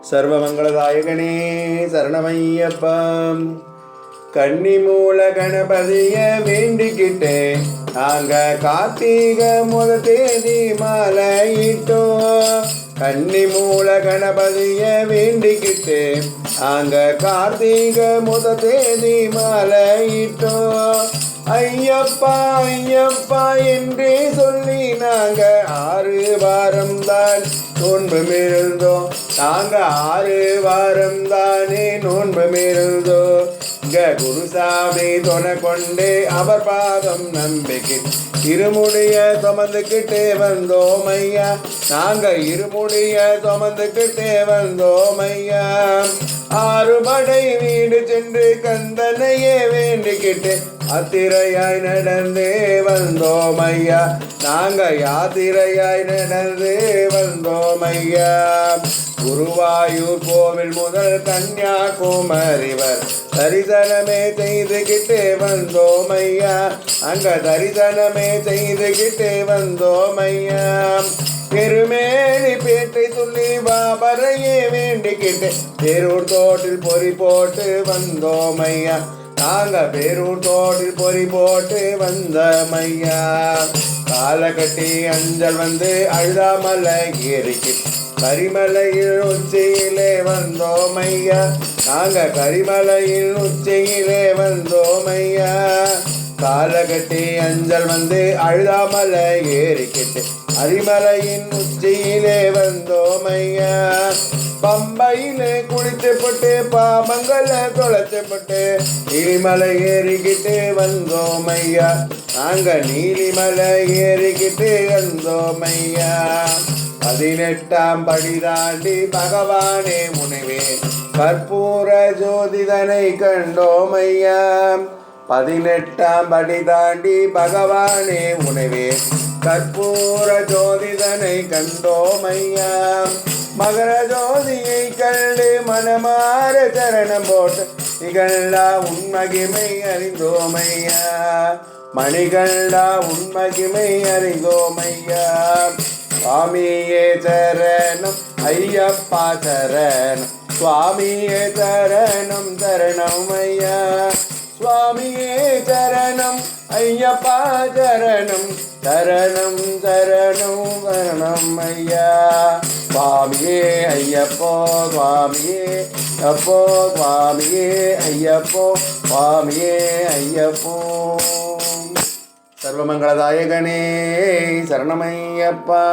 சர்வமங்களதாயகனே சரணமையப்பம். கன்னி மூல கணபதிய வேண்டிக்கிட்டே நாங்க கார்த்திக முத தேதி மாலையிட்டோம். கன்னி மூல கணபதிய வேண்டிக்கிட்டே நாங்க கார்த்திக முத தேதி மாலையிட்டோம். ஐயப்பா ஐயப்பா என்றே சொல்லி நாங்க 6 வாரம் தான் நோன்புமிருந்தோம். நாங்க 6 வாரம் தானே நோன்புமிருந்தோம். குருசாமி துணை கொண்டு அவர் பாதம் நம்பிக்கை இருமுடிய சுமந்துக்கிட்டே வந்தோம் ஐயா. நாங்க இருமுடிய சுமந்துக்கிட்டே வந்தோம் ஐயா. 6 படை வீடு சென்று கந்தனையே வேண்டிக்கிட்டு யாத்திரையாய் நடந்தே வந்தோம் ஐயா. நாங்க யாத்திரையாய் நடந்து வந்தோம் ஐயா. குருவாயூர் கோவில் முதல் கன்னியாகுமரி வர் தரிசனமே செய்துகிட்டே வந்தோம் ஐயா. அங்க தரிசனமே செய்துகிட்டே வந்தோம் ஐயா. பெருமேலி பேட்டை சொல்லி பாபரையே வேண்டிக்கிட்டு பேரூர் தோட்டில் பொறி போட்டு வந்தோம் ஐயா. நாங்க பேரூர் தோட்டில் பொறி போட்டு வந்தோம் ஐயா. காலகட்டி அஞ்சல் வந்து அழுதாமலை ஏறிக்கிட்டு கரிமலையில் உச்சியிலே வந்தோம் ஐயா. நாங்க கரிமலையில் உச்சியிலே வந்தோம் ஐயா. காலகட்டி அஞ்சல் வந்து அழுதாமலை ஏறிக்கிட்டு அரிமலையின் உச்சியிலே வந்தோம் ஐயா. பம்பையிலே குளித்துப்பட்டு பாம்பங்களை தொலைத்துப்பட்டு நீலிமலை ஏறிக்கிட்டு வந்தோம் ஐயா. நாங்க நீலிமலை ஏறிக்கிட்டு வந்தோம் ஐயா. 18ஆம் படி தாண்டி பகவானே முனைவே கற்பூர ஜோதிதனை கண்டோம் ஐயா. 18ஆம் படி தாண்டி பகவானே முனைவே கற்பூர ஜோதிதனை கண்டோம் ஐயா. மகர ஜோதியை கண்டு மனமாற சரணம் போட்டு நிகழ்ந்தா உன்மகிமை அறிந்தோம் ஐயா. மணிகண்டா உன்மகிமை அறிந்தோம் ஐயா. சுவாமியே சரணம் ஐயப்பா சரணம். சுவாமியே சரணம் சரணம் ஐயா. சுவாமியே சரணம் ஐயப்பா சரணம் சரணம் சரணம் சரணம் ஐயா. சுவாமியே ஐயப்போ சுவாமியே அப்போ சுவாமியே ஐயப்போ சுவாமியே ஐயப்போ. சர்வமங்களதாயகனே சரணமையப்பா.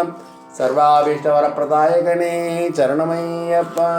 சர்வாபீஷ்டவரப்பிரதாயகனே சரணமையப்பா.